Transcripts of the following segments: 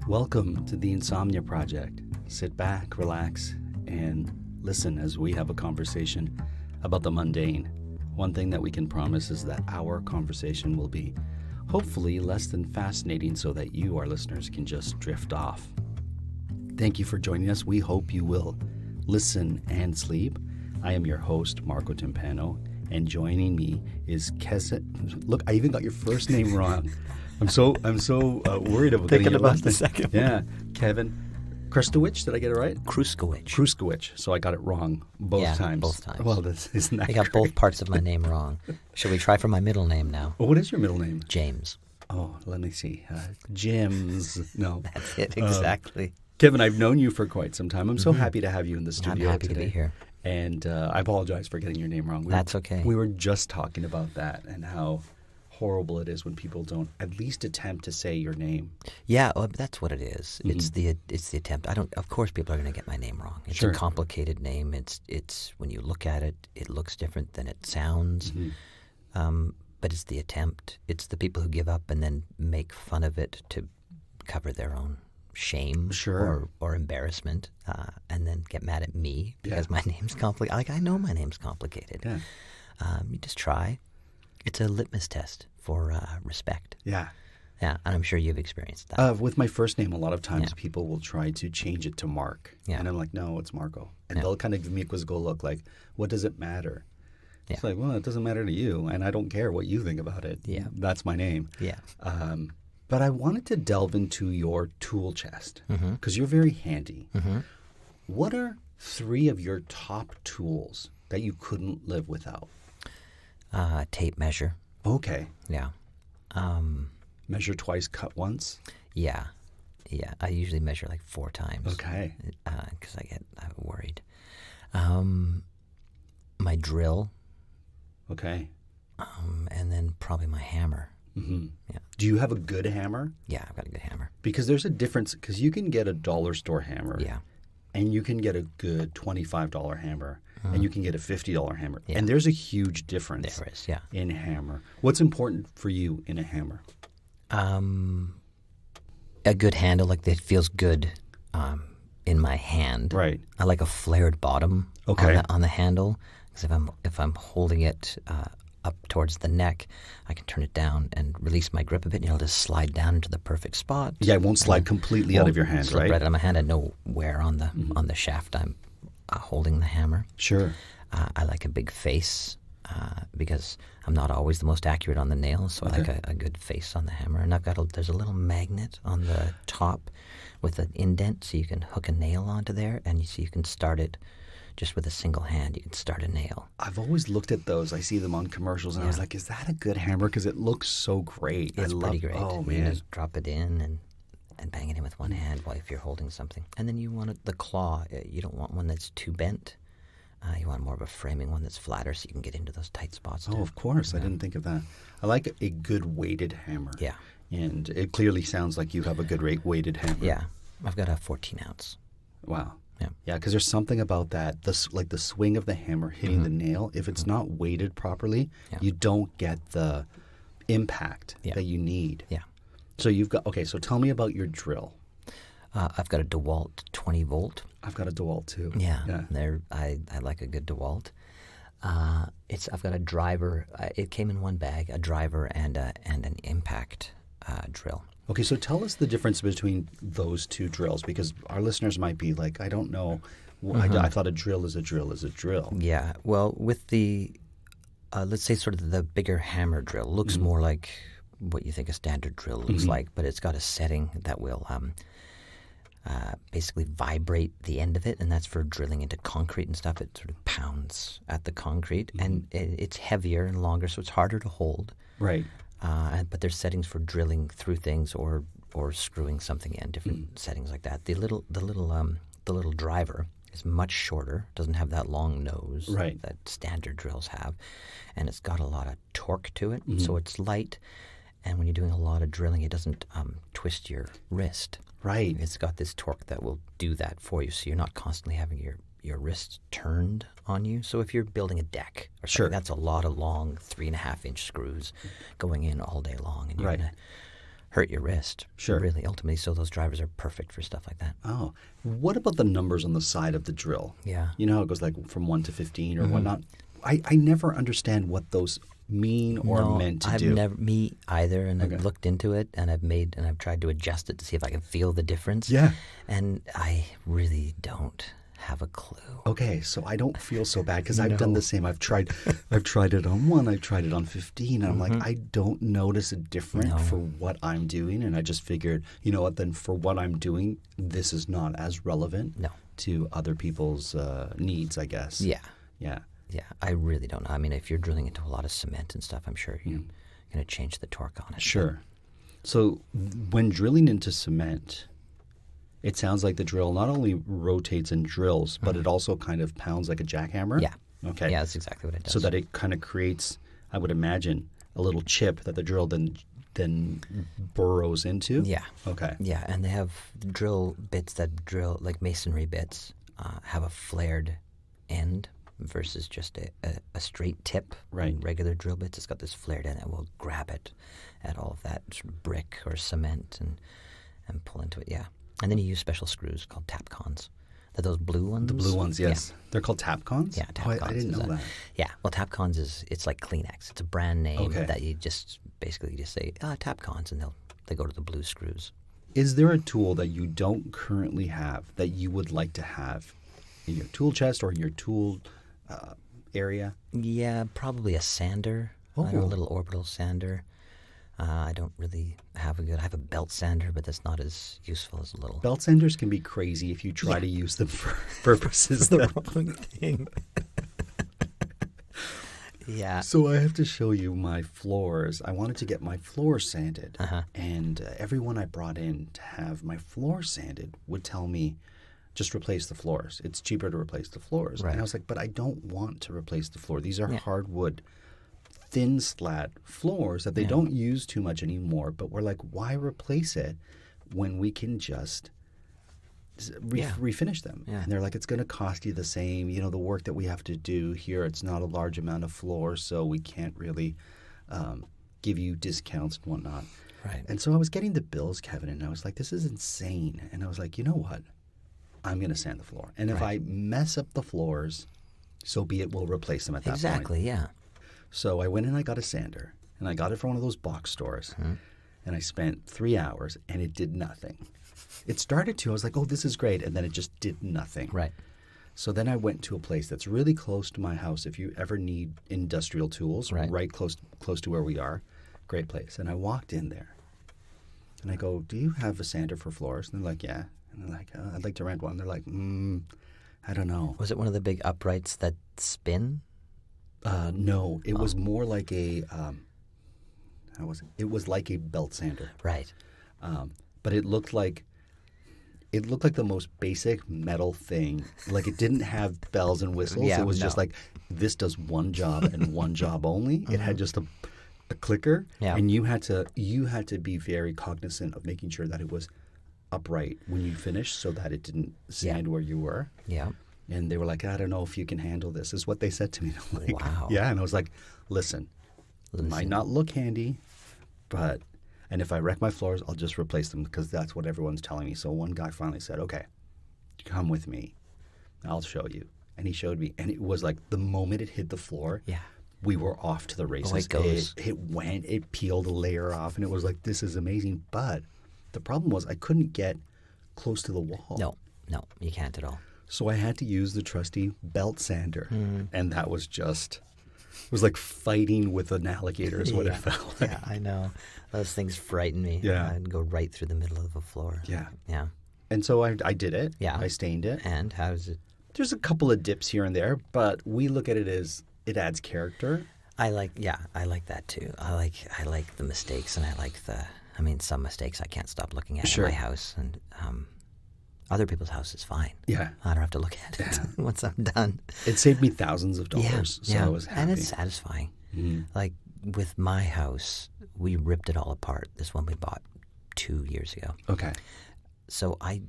Welcome to the Insomnia Project. Sit back, relax, and listen as we have a conversation about the mundane. One thing that we can promise is that our conversation will be hopefully less than fascinating so that you, our listeners, can just drift off. Thank you for joining us. We hope you will listen and sleep. I am your host, Marco Timpano, and joining me is Kevin. Look, I even got your first name wrong. I'm so worried about thinking getting about it the second one. Yeah, Kevin Kruchkywich. Did I get it right? Kruchkywich. So I got it wrong both times. Both times. Well, isn't that I got both parts of my name wrong. Should we try for my middle name now? Well, what is your middle name? James. Oh, let me see. Jims. No. That's it, exactly. Kevin, I've known you for quite some time. I'm so happy to have you in the studio I'm happy today. to be here. And I apologize for getting your name wrong. That's okay. We were just talking about that and how horrible it is when people don't at least attempt to say your name. Yeah, well, that's what it is. It's the attempt. Of course, people are going to get my name wrong. It's a complicated name. It's when you look at it, it looks different than it sounds. But it's the attempt. It's the people who give up and then make fun of it to cover their own shame or embarrassment, and then get mad at me because my name's complicated. Like, I know my name's complicated. Yeah. You just try. It's a litmus test for respect. Yeah. Yeah, and I'm sure you've experienced that. With my first name, a lot of times people will try to change it to Mark. Yeah. And I'm like, no, it's Marco. And they'll kind of give me a quizzical look like, what does it matter? Yeah. It's like, well, it doesn't matter to you, and I don't care what you think about it. Yeah. That's my name. Yeah. But I wanted to delve into your tool chest because you're very handy. What are 3 of your top tools that you couldn't live without? Tape measure. Okay. Yeah. Measure twice, cut once? Yeah. Yeah. I usually measure like 4 times. Okay. Because I get worried. My drill. Okay. And then probably my hammer. Yeah. Do you have a good hammer? Yeah, I've got a good hammer. Because there's a difference, because you can get a dollar store hammer. Yeah. And you can get a good $25 hammer. And you can get a $50 hammer. Yeah. And there's a huge difference There is, yeah. in hammer. What's important for you in a hammer? A good handle, like that feels good in my hand. Right. I like a flared bottom on the handle, because if I'm holding it up towards the neck, I can turn it down and release my grip a bit, and it'll just slide down into the perfect spot. Yeah, it won't slide completely out of your hand, slip right? right out of my hand. I know where on the shaft I'm holding the hammer. Sure. I like a big face because I'm not always the most accurate on the nails, so I like a good face on the hammer. And there's a little magnet on the top with an indent, so you can hook a nail onto there, and you can start it just with a single hand. You can start a nail. I've always looked at those. I see them on commercials, and I was like, is that a good hammer? Because it looks so great. It's pretty great. Oh, You man. can just drop it in and bang it in with one hand while if you're holding something. And then you want the claw. You don't want one that's too bent. You want more of a framing one that's flatter so you can get into those tight spots. Oh, of course. I didn't think of that. I like a good weighted hammer. Yeah. And it clearly sounds like you have a good weighted hammer. Yeah. I've got a 14-ounce. Wow. Yeah. Yeah, because there's something about that, like the swing of the hammer hitting the nail. If it's not weighted properly, you don't get the impact that you need. Yeah. So so tell me about your drill. I've got a DeWalt 20 volt. I've got a DeWalt too. Yeah. I like a good DeWalt. I've got a driver. It came in one bag, a driver and an impact drill. Okay, so tell us the difference between those 2 drills, because our listeners might be like, I don't know. I thought a drill is a drill is a drill. Yeah. Well, with the, let's say sort of the bigger hammer drill, looks more like what you think a standard drill looks like, but it's got a setting that will basically vibrate the end of it, and that's for drilling into concrete and stuff. It sort of pounds at the concrete, and it's heavier and longer, so it's harder to hold. Right. But there's settings for drilling through things or screwing something in, different settings like that. The little driver is much shorter, doesn't have that long nose that standard drills have, and it's got a lot of torque to it, so it's light. And when you're doing a lot of drilling, it doesn't twist your wrist. Right. It's got this torque that will do that for you, so you're not constantly having your wrist turned on you. So if you're building a deck or something, that's a lot of long 3.5-inch screws going in all day long, and you're going to hurt your wrist. Sure. Really, ultimately. So those drivers are perfect for stuff like that. Oh, what about the numbers on the side of the drill? Yeah. You know how it goes like from 1 to 15 or whatnot? I never understand what those mean or meant to do. Me either, and I've looked into it, and I've tried to adjust it to see if I can feel the difference. Yeah. And I really don't have a clue. Okay, so I don't feel so bad because I've done the same. I've tried it on 1, I've tried it on 15, and I'm like, I don't notice a difference for what I'm doing, and I just figured, you know what, then for what I'm doing, this is not as relevant to other people's needs, I guess. Yeah. Yeah. Yeah, I really don't know. I mean, if you're drilling into a lot of cement and stuff, I'm sure you're going to change the torque on it. Sure. So when drilling into cement, it sounds like the drill not only rotates and drills, but it also kind of pounds like a jackhammer? Yeah. Okay. Yeah, that's exactly what it does. So that it kind of creates, I would imagine, a little chip that the drill then burrows into? Yeah. Okay. Yeah, and they have drill bits that drill, like masonry bits, have a flared end versus just a straight tip. Right. Regular drill bits, it's got this flared end that will grab it at all of that sort of brick or cement and pull into it, yeah. And then you use special screws called Tapcons. They're those blue ones? The blue ones, yes. Yeah. They're called Tapcons? Yeah, Tapcons. I didn't know that. Yeah, well, Tapcons it's like Kleenex. It's a brand name that you just basically just say, Tapcons, and they go to the blue screws. Is there a tool that you don't currently have that you would like to have in your tool chest or in your tool area? Yeah, probably a sander. Oh. I have a little orbital sander. I don't really have I have a belt sander, but that's not as useful as a little. Belt sanders can be crazy if you try to use them for purposes the wrong thing. Yeah. So I have to show you my floors. I wanted to get my floors sanded, and everyone I brought in to have my floor sanded would tell me, just replace the floors. It's cheaper to replace the floors. Right. And I was like, but I don't want to replace the floor. These are hardwood, thin slat floors that they don't use too much anymore. But we're like, why replace it when we can just refinish them? Yeah. And they're like, it's going to cost you the same. You know, the work that we have to do here, it's not a large amount of floor, so we can't really give you discounts and whatnot. Right. And so I was getting the bills, Kevin, and I was like, this is insane. And I was like, you know what? I'm going to sand the floor. And if I mess up the floors, so be it, we'll replace them at that point. Exactly, yeah. So I went and I got a sander, and I got it from one of those box stores, and I spent 3 hours, and it did nothing. It started to, I was like, oh, this is great, and then it just did nothing. Right. So then I went to a place that's really close to my house. If you ever need industrial tools, right close to where we are, great place. And I walked in there, and I go, do you have a sander for floors? And they're like, yeah. And they're like, I'd like to rent one. They're like, I don't know. Was it one of the big uprights that spin? No, it was more like a, how was it? It was like a belt sander. Right. But it looked like the most basic metal thing. Like it didn't have bells and whistles. It was just like, this does one job and one job only. It had just a clicker, and you had to be very cognizant of making sure that it was upright when you finished so that it didn't sand where you were. Yeah. And they were like, I don't know if you can handle this, is what they said to me. I'm like, wow. Yeah. And I was like, listen, it might not look handy, and if I wreck my floors, I'll just replace them because that's what everyone's telling me. So one guy finally said, okay, come with me. I'll show you. And he showed me. And it was like the moment it hit the floor, we were off to the races. Oh, it goes. It peeled a layer off, and it was like, this is amazing. But the problem was I couldn't get close to the wall. No, you can't at all. So I had to use the trusty belt sander, and that was it was like fighting with an alligator is what it felt like. Yeah, I know. Those things frighten me. Yeah. I'd go right through the middle of the floor. Yeah. Yeah. And so I did it. Yeah. I stained it. And how is it? There's a couple of dips here and there, but we look at it as it adds character. I like that too. I like the mistakes, and some mistakes I can't stop looking at in my house, and other people's house is fine. Yeah. I don't have to look at it once I'm done. It saved me thousands of dollars, so I was happy. And it's satisfying. Like with my house, we ripped it all apart. This one we bought 2 years ago. Okay. So I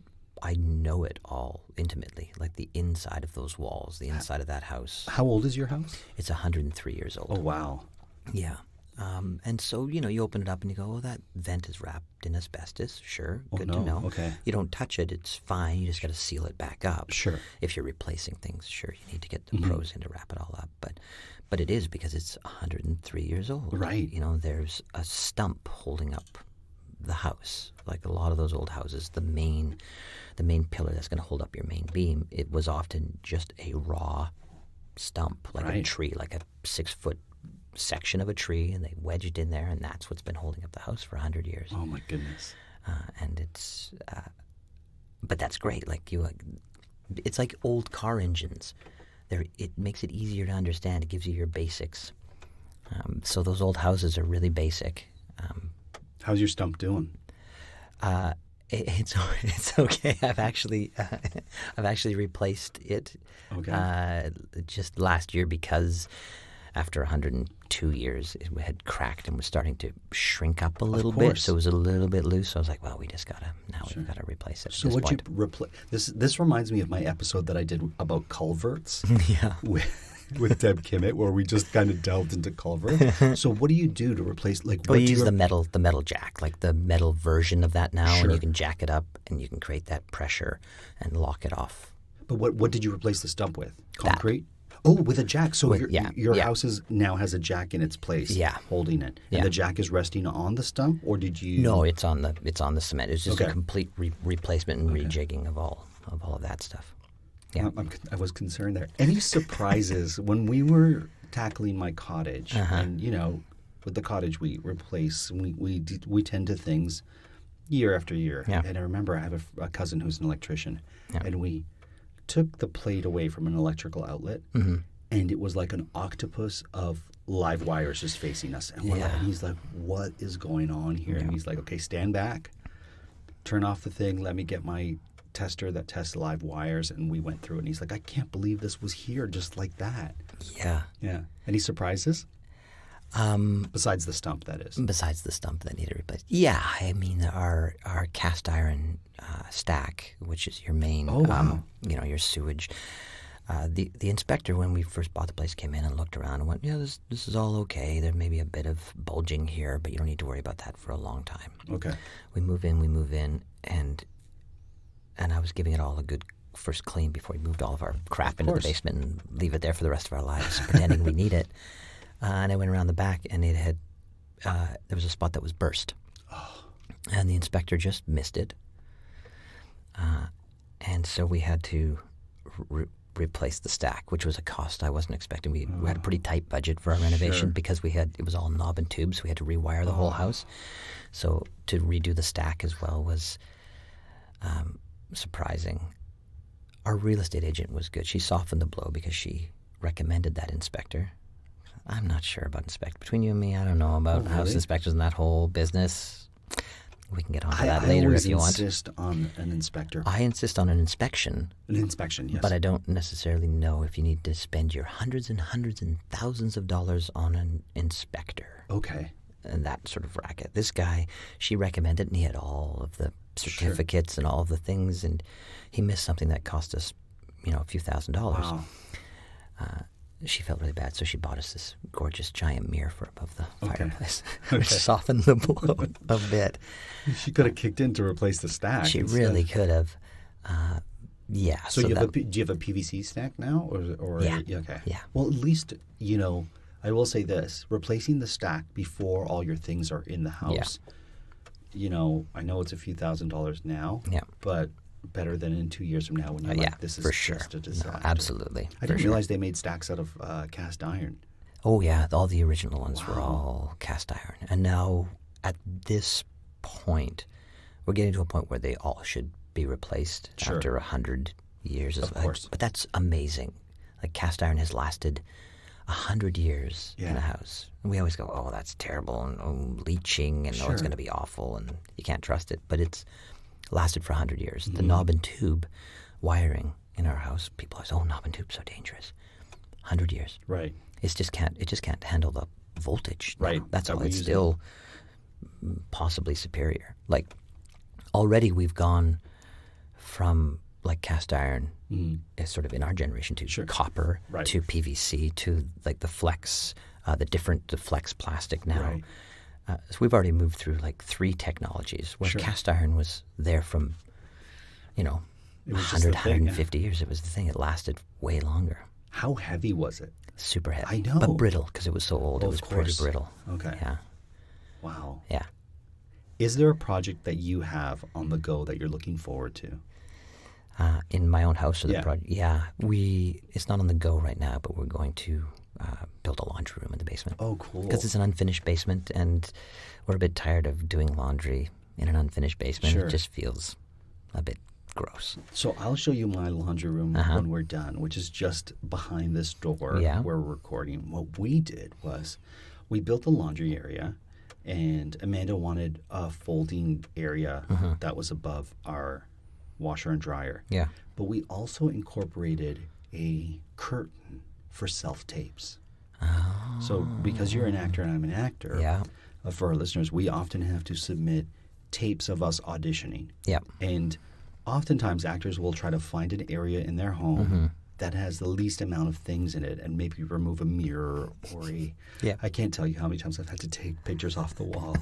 know it all intimately, like the inside of those walls, the inside of that house. How old is your house? It's 103 years old. Oh, wow. Yeah. And so, you open it up and you go, oh, that vent is wrapped in asbestos. Sure, good no. to know. Okay. You don't touch it, it's fine. You just got to seal it back up. Sure. If you're replacing things, sure, you need to get the pros in to wrap it all up. But it is because it's 103 years old. Right. There's a stump holding up the house. Like a lot of those old houses, the main pillar that's going to hold up your main beam, it was often just a raw stump, like a tree, like a 6-foot section of a tree, and they wedged in there, and that's what's been holding up the house for 100 years. Oh my goodness. And it's but that's great. Like it's like old car engines. It makes it easier to understand. It gives you your basics. So those old houses are really basic. How's your stump doing? It's okay. I've actually replaced it just last year because after 102 years it had cracked and was starting to shrink up a little bit. So it was a little bit loose. So I was like, well, we've got to replace it. So what you replace? This reminds me of my episode that I did about culverts. Yeah. With Deb Kimmett, where we just kind of delved into culverts. So what do you do to replace? Like, we use the metal jack, like the metal version of that now, Sure. and you can jack it up and you can create that pressure and lock it off. But what did you replace the stump with? Concrete? Oh, with a jack. So your house now has a jack in its place, holding it, and the jack is resting on the stump, or did you? No, it's on the cement. It's just a complete replacement and rejigging of all of that stuff. Yeah. I was concerned there. Any surprises when we were tackling my cottage? And with the cottage we replace, we tend to things year after year. Yeah. And I remember I have a cousin who's an electrician, and we took the plate away from an electrical outlet, and it was like an octopus of live wires just facing us. And and he's like, "What is going on here?" And he's like, "Okay, stand back, turn off the thing. Let me get my tester that tests live wires." And we went through it, and he's like, "I can't believe this was here just like that." Yeah. Any surprises? Besides the stump, that is. Besides the stump that needed replaced. Yeah, I mean our cast iron stack, which is your main, your sewage. The inspector, when we first bought the place, came in and looked around and went, this is all okay. There may be a bit of bulging here, but you don't need to worry about that for a long time. Okay. We move in, and I was giving it all a good first clean before we moved all of our crap into the basement and leave it there for the rest of our lives, pretending we need it. And I went around the back, and it had there was a spot that was burst, and the inspector just missed it. And so we had to replace the stack, which was a cost I wasn't expecting. We had a pretty tight budget for our renovation because it was all knob and tubes. So we had to rewire the whole house. So to redo the stack as well was surprising. Our real estate agent was good. She softened the blow because she recommended that inspector. I'm not sure about inspector. Between you and me, I don't know about house inspectors and that whole business. We can get onto that later if you want. I insist on an inspector. I insist on an inspection. An inspection, yes. But I don't necessarily know if you need to spend your hundreds and thousands of dollars on an inspector. Okay. And that sort of racket. This guy, she recommended, and he had all of the certificates and all of the things, and he missed something that cost us, a few $1,000s. Wow. She felt really bad, so she bought us this gorgeous giant mirror for above the fireplace, which softened the blow a bit. She could have kicked in to replace the stack. She really could have. Yeah. So do you have a PVC stack now, or yeah? Okay. Yeah. Well, at least I will say this: replacing the stack before all your things are in the house. Yeah. I know it's a few $1,000s now. Yeah. But better than in 2 years from now when you're like, this is just a disaster. No, absolutely. I didn't realize they made stacks out of cast iron. Oh, yeah. All the original ones were all cast iron. And now at this point, we're getting to a point where they all should be replaced after 100 years. Of course. But that's amazing. Like cast iron has lasted 100 years in a house. And we always go, oh, that's terrible, and leaching, and it's going to be awful, and you can't trust it. But it's lasted for 100 years. The knob and tube wiring in our house, people always, knob and tube so dangerous. 100 years. Right. It just can't handle the voltage. Right. No, that's all. It's still possibly superior. Like already we've gone from like cast iron sort of in our generation to copper to PVC to like the flex the flex plastic now. Right. So we've already moved through like 3 technologies, where cast iron was there from, 100, 150 years. It was the thing. It lasted way longer. How heavy was it? Super heavy. I know. But brittle, because it was so old. Oh, it was of course. pretty brittle. Okay. Yeah. Wow. Yeah. Is there a project that you have on the go that you're looking forward to? In my own house or the Yeah. project? Yeah. It's not on the go right now, but we're going to build a laundry room in the basement. Oh, cool. Because it's an unfinished basement, and we're a bit tired of doing laundry in an unfinished basement. Sure. It just feels a bit gross. So I'll show you my laundry room when we're done, which is just behind this door where we're recording. What we did was we built a laundry area, and Amanda wanted a folding area that was above our washer and dryer. Yeah. But we also incorporated a curtain for self-tapes. Oh. So because you're an actor and I'm an actor, for our listeners, we often have to submit tapes of us auditioning. Yeah. And oftentimes actors will try to find an area in their home that has the least amount of things in it and maybe remove a mirror or I can't tell you how many times I've had to take pictures off the wall.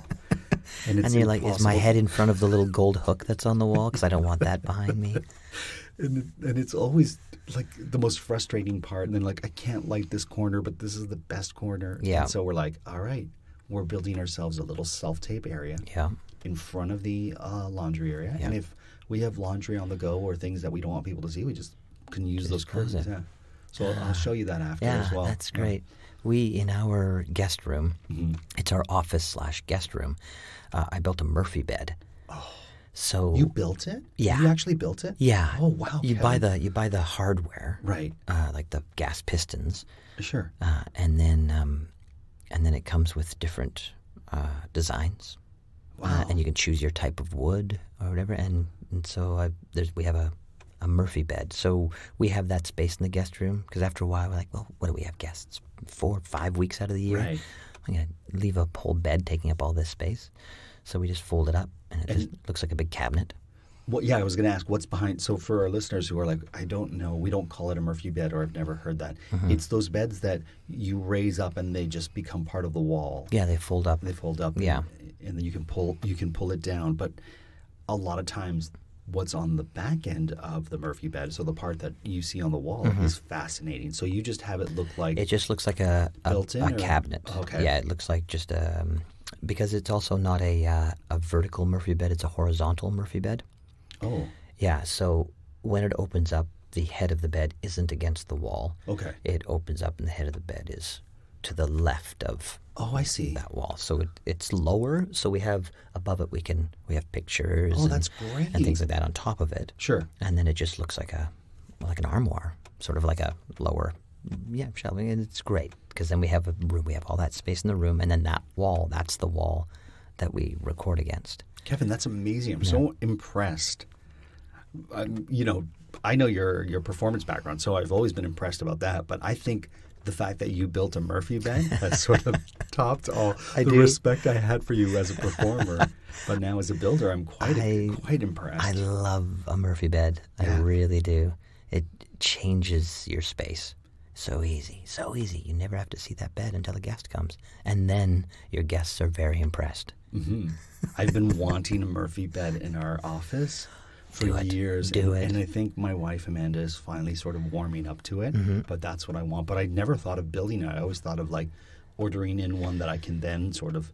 And you're like, is my head in front of the little gold hook that's on the wall? Because I don't want that behind me. And it's always like the most frustrating part. And then like, I can't light this corner, but this is the best corner. Yeah. And so we're like, all right, we're building ourselves a little self-tape area in front of the laundry area. Yeah. And if we have laundry on the go or things that we don't want people to see, we just can use those curtains. Yeah. So I'll show you that after as well. That's great. We, in our guest room, it's our office/guest room, I built a Murphy bed. Oh. So You built it? Yeah. You actually built it? Yeah. Oh, wow. You buy the hardware. Right. Like the gas pistons. Sure. And then it comes with different designs. Wow. And you can choose your type of wood or whatever. And so we have a Murphy bed. So we have that space in the guest room, because after a while we're like, well, what do we have guests? 4 or 5 weeks out of the year? Right. I'm going to leave a whole bed taking up all this space. So we just fold it up, and it just looks like a big cabinet. Well, yeah, I was going to ask what's behind. So for our listeners who are like, I don't know, we don't call it a Murphy bed, or I've never heard that. It's those beds that you raise up and they just become part of the wall. Yeah, they fold up. They fold up. Yeah. And then you can pull it down. But a lot of times what's on the back end of the Murphy bed, so the part that you see on the wall, is fascinating. So you just have it look like... It just looks like a cabinet. Okay. Yeah, it looks like just because it's also not a vertical Murphy bed, it's a horizontal Murphy bed. Oh. Yeah, so when it opens up, the head of the bed isn't against the wall. Okay. It opens up and the head of the bed is to the left of I see. that wall. So it's lower, so we have above it we have pictures that's great. and things like that on top of it. Sure. And then it just looks like an armoire, sort of like a lower shelving, and it's great because then we have a room, we have all that space in the room, and then that wall, that's the wall that we record against. Kevin, that's amazing. I'm so impressed. I know your performance background, so I've always been impressed about that. But I think the fact that you built a Murphy bed has sort of topped all respect I had for you as a performer. But now as a builder, I'm quite impressed. I love a Murphy bed. I really do. It changes your space. So easy, so easy. You never have to see that bed until a guest comes. And then your guests are very impressed. Mm-hmm. I've been wanting a Murphy bed in our office for years. And I think my wife, Amanda, is finally sort of warming up to it. But that's what I want. But I never thought of building it. I always thought of like ordering in one that I can then sort of...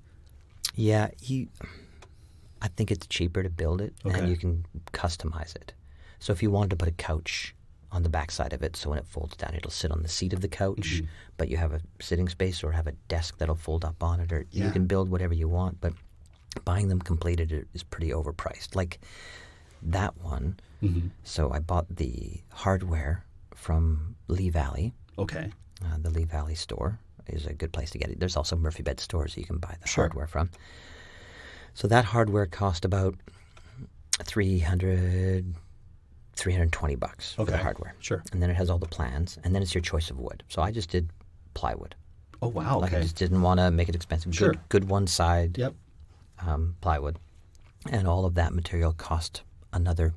Yeah, I think it's cheaper to build it, and you can customize it. So if you wanted to put a couch on the back side of it, so when it folds down, it'll sit on the seat of the couch, but you have a sitting space or have a desk that'll fold up on it, or you can build whatever you want, but buying them completed is pretty overpriced. Like that one, so I bought the hardware from Lee Valley. Okay. The Lee Valley store is a good place to get it. There's also Murphy bed stores you can buy the hardware from. So that hardware cost about $320 for the hardware. Sure. And then it has all the plans, and then it's your choice of wood. So I just did plywood. Oh, wow. Like I just didn't want to make it expensive. Sure. Good one side plywood. And all of that material cost another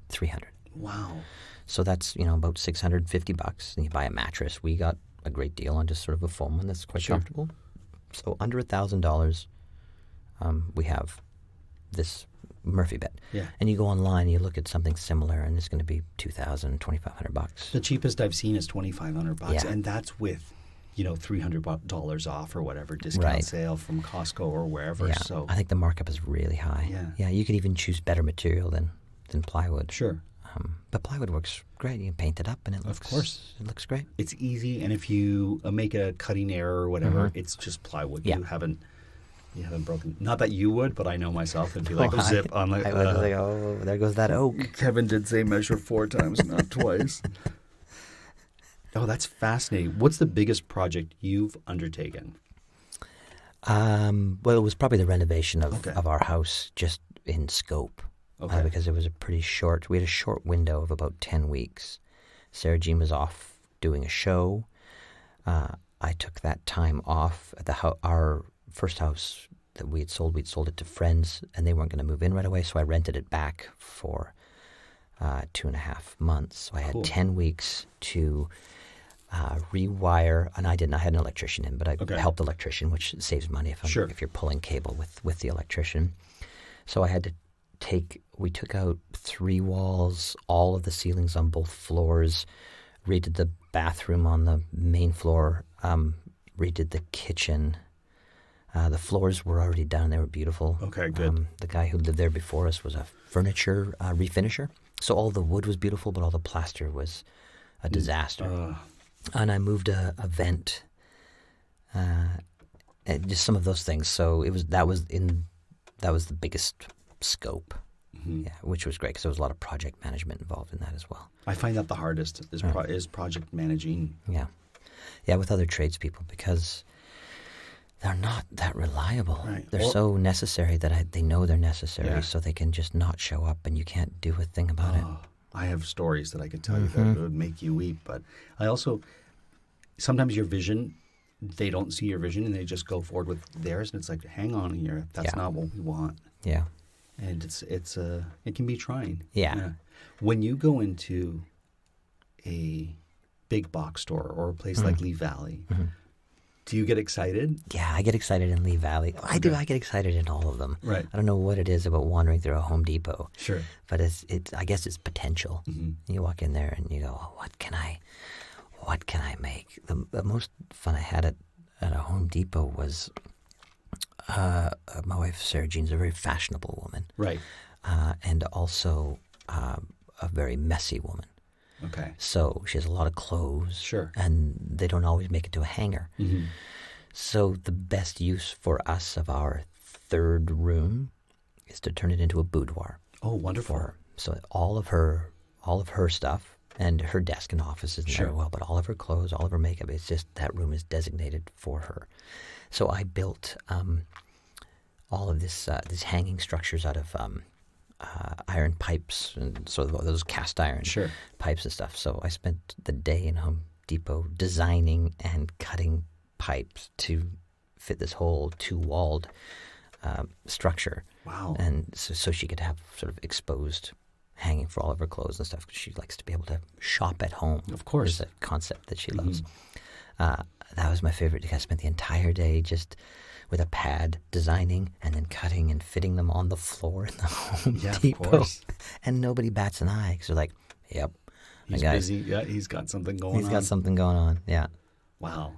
$300. Wow. So that's, about $650. And you buy a mattress. We got a great deal on just sort of a foam one that's quite comfortable. So under $1,000, we have this Murphy bed. Yeah. And you go online and you look at something similar, and it's going to be $2,000, $2,500. The cheapest I've seen is $2,500, Yeah. and that's with, $300 off or whatever discount sale from Costco or wherever. Yeah. So I think the markup is really high. Yeah. Yeah. You could even choose better material than plywood. Sure. But plywood works great. You can paint it up, and it looks, Of course. it looks great. It's easy, and if you make a cutting error or whatever, it's just plywood. Yeah. You haven't broken. Not that you would, but I know myself. It'd be like zip on like. I was like, oh, there goes that oak. Kevin did say measure 4 times, not twice. Oh, that's fascinating. What's the biggest project you've undertaken? Well, it was probably the renovation of our house, just in scope. Okay. Because it was we had a short window of about 10 weeks. Sarah Jean was off doing a show. I took that time off at our first house that we had sold. We'd sold it to friends, and they weren't going to move in right away, so I rented it back for 2.5 months. So I had 10 weeks to rewire, and I didn't. I had an electrician in, but I helped the electrician, which saves money if you're pulling cable with the electrician. So I had to we took out 3 walls, all of the ceilings on both floors, redid the bathroom on the main floor, redid the kitchen. The floors were already done. They were beautiful. Okay, good. The guy who lived there before us was a furniture refinisher. So all the wood was beautiful, but all the plaster was a disaster. And I moved a vent, and just some of those things. So that was the biggest scope, which was great because there was a lot of project management involved in that as well. I find that the hardest is project managing. Yeah, with other tradespeople, because they're not that reliable. Right. They're so necessary that they know they're necessary, so they can just not show up, and you can't do a thing about it. I have stories that I could tell you that would make you weep, but I also sometimes your vision. They don't see your vision and they just go forward with theirs, and it's like, hang on here, that's not what we want. Yeah. And it can be trying. Yeah. When you go into a big box store or a place like Lee Valley, do you get excited? Yeah, I get excited in Lee Valley. I do. I get excited in all of them. Right. I don't know what it is about wandering through a Home Depot. Sure. But I guess it's potential. You walk in there and you go, oh, what can I make? The most fun I had at a Home Depot was my wife, Sarah Jean's a very fashionable woman. Right. And also a very messy woman. Okay. So she has a lot of clothes. Sure. And they don't always make it to a hanger. So the best use for us of our third room is to turn it into a boudoir. Oh, wonderful. So all of her stuff and her desk and office is there as well, but all of her clothes, all of her makeup, it's just that room is designated for her. So I built all of these hanging structures out of iron pipes, and so those cast iron pipes and stuff. So I spent the day in Home Depot designing and cutting pipes to fit this whole 2-walled structure. Wow. And so she could have sort of exposed hanging for all of her clothes and stuff, because she likes to be able to shop at home. Of course. It's a concept that she loves. That was my favorite. I spent the entire day just with a pad designing and then cutting and fitting them on the floor in the Home Depot. Of course. And nobody bats an eye because they're like, yep. He's busy. Yeah, he's got something going on. He's got something going on, yeah. Wow.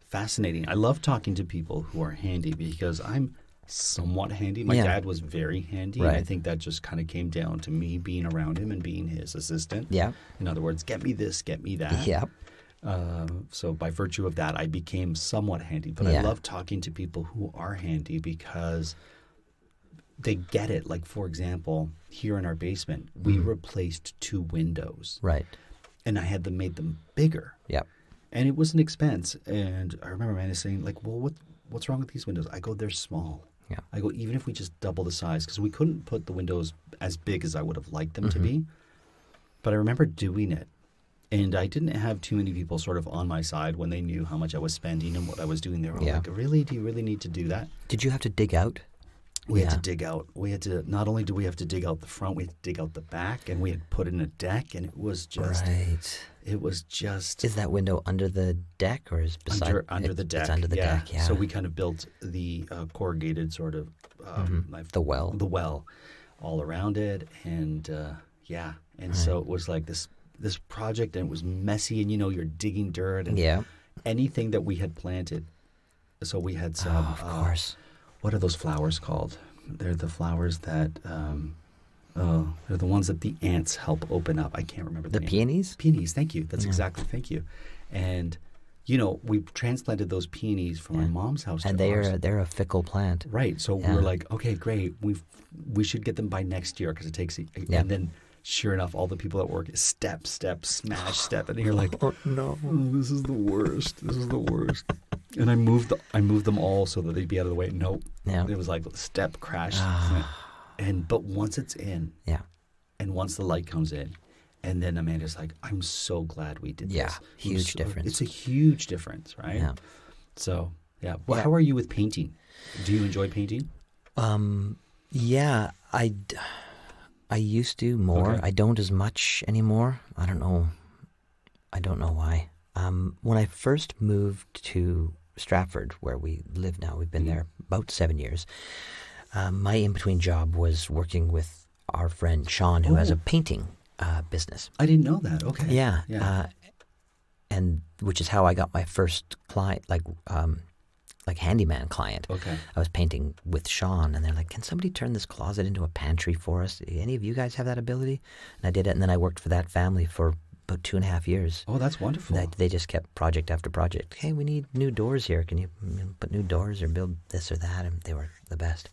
Fascinating. I love talking to people who are handy because I'm somewhat handy. My dad was very handy. Right. I think that just kind of came down to me being around him and being his assistant. Yeah. In other words, get me this, get me that. Yep. So by virtue of that, I became somewhat handy. But I love talking to people who are handy because they get it. Like, for example, here in our basement, we replaced 2 windows. Right. And I had made them bigger. Yep. And it was an expense. And I remember Amanda saying, like, well, what's wrong with these windows? I go, they're small. Yeah. I go, even if we just double the size, because we couldn't put the windows as big as I would have liked them to be. But I remember doing it. And I didn't have too many people sort of on my side when they knew how much I was spending and what I was doing. They were like, really? Do you really need to do that? Did you have to dig out? We had to dig out. Not only do we have to dig out the front, we had to dig out the back, and we had put in a deck, and it was just. Right. It was just. Is that window under the deck or is beside under the deck? It's under the deck. Yeah. So we kind of built the corrugated sort of the well all around it, and so it was like this project, and it was messy, and you're digging dirt and anything that we had planted. So we had some. Oh, of course. What are those flowers called? They're the flowers that, they're the ones that the ants help open up. I can't remember the name. Peonies? Peonies, thank you. That's exactly, thank you. And, we transplanted those peonies from our mom's house and to ours. they're a fickle plant. Right. So we're like, okay, great. We should get them by next year because it takes and then sure enough, all the people at work step, smash, step, and you're like, oh no, this is the worst. This is the worst. And I moved them all so that they'd be out of the way. Nope. Yeah. It was like step, crash, but once it's in, and once the light comes in, and then Amanda's like, I'm so glad we did this. Yeah, huge difference. It's a huge difference, right? Yeah. So Well, how are you with painting? Do you enjoy painting? Yeah, I used to more. Okay. I don't as much anymore. I don't know why. When I first moved to Stratford, where we live now, we've been there about 7 years. My in-between job was working with our friend Sean, who has a painting business. I didn't know that. Okay. Yeah. And which is how I got my first client, like handyman client. Okay. I was painting with Sean, and they're like, "Can somebody turn this closet into a pantry for us? Any of you guys have that ability?" And I did it, and then I worked for that family for about 2.5 years. Oh, that's wonderful. They just kept project after project. Hey, we need new doors here. Can you put new doors or build this or that? And they were the best.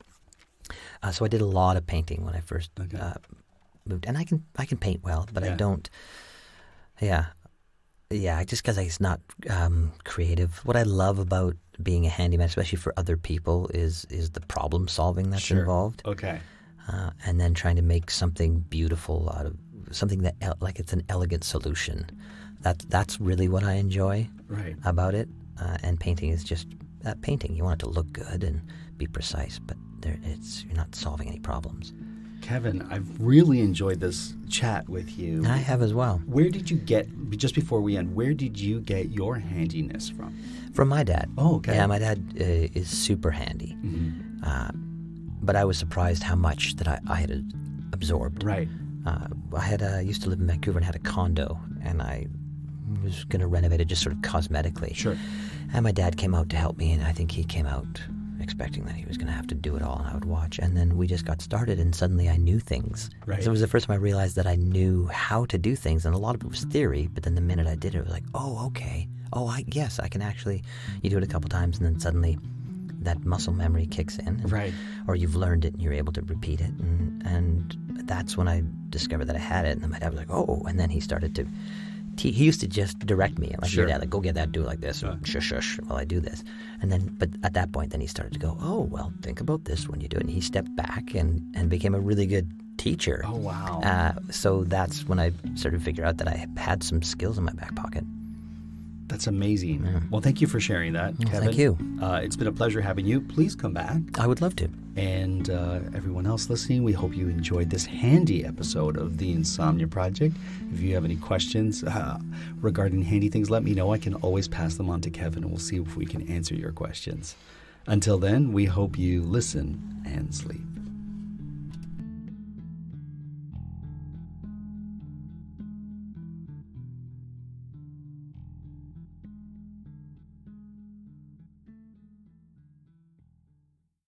So I did a lot of painting when I first moved, and I can paint well, but I don't. Yeah, just because it's not creative. What I love about being a handyman, especially for other people, is the problem solving that's involved. Okay. And then trying to make something beautiful out of something that like it's an elegant solution. That's really what I enjoy about it. And painting is just painting. You want it to look good and be precise, but you're not solving any problems. Kevin, I've really enjoyed this chat with you. I have as well. Where did you get, just before we end, where did you get your handiness from? From my dad. Oh, okay. Yeah, my dad is super handy. Mm-hmm. But I was surprised how much that I had absorbed. Right. I used to live in Vancouver and had a condo, and I was going to renovate it just sort of cosmetically. Sure. And my dad came out to help me, and I think he came out expecting that he was going to have to do it all and I would watch. And then we just got started, and suddenly I knew things. Right. So it was the first time I realized that I knew how to do things, and a lot of it was theory, but then the minute I did it, it was like, oh, okay. Oh, I can actually, you do it a couple times, and then suddenly that muscle memory kicks in. Right. Or you've learned it and you're able to repeat it. And that's when I discovered that I had it. And then my dad was like, oh, and then he started to, he used to just direct me. Like, your dad, like, go get that, do it like this, or shush, while I do this. And then, but at that point, then he started to go, oh, well, think about this when you do it. And he stepped back and became a really good teacher. Oh, wow. So that's when I started to figure out that I had some skills in my back pocket. That's amazing. Yeah. Well, thank you for sharing that, Kevin. Thank you. It's been a pleasure having you. Please come back. I would love to. And everyone else listening, we hope you enjoyed this handy episode of the Insomnia Project. If you have any questions regarding handy things, let me know. I can always pass them on to Kevin, and we'll see if we can answer your questions. Until then, we hope you listen and sleep.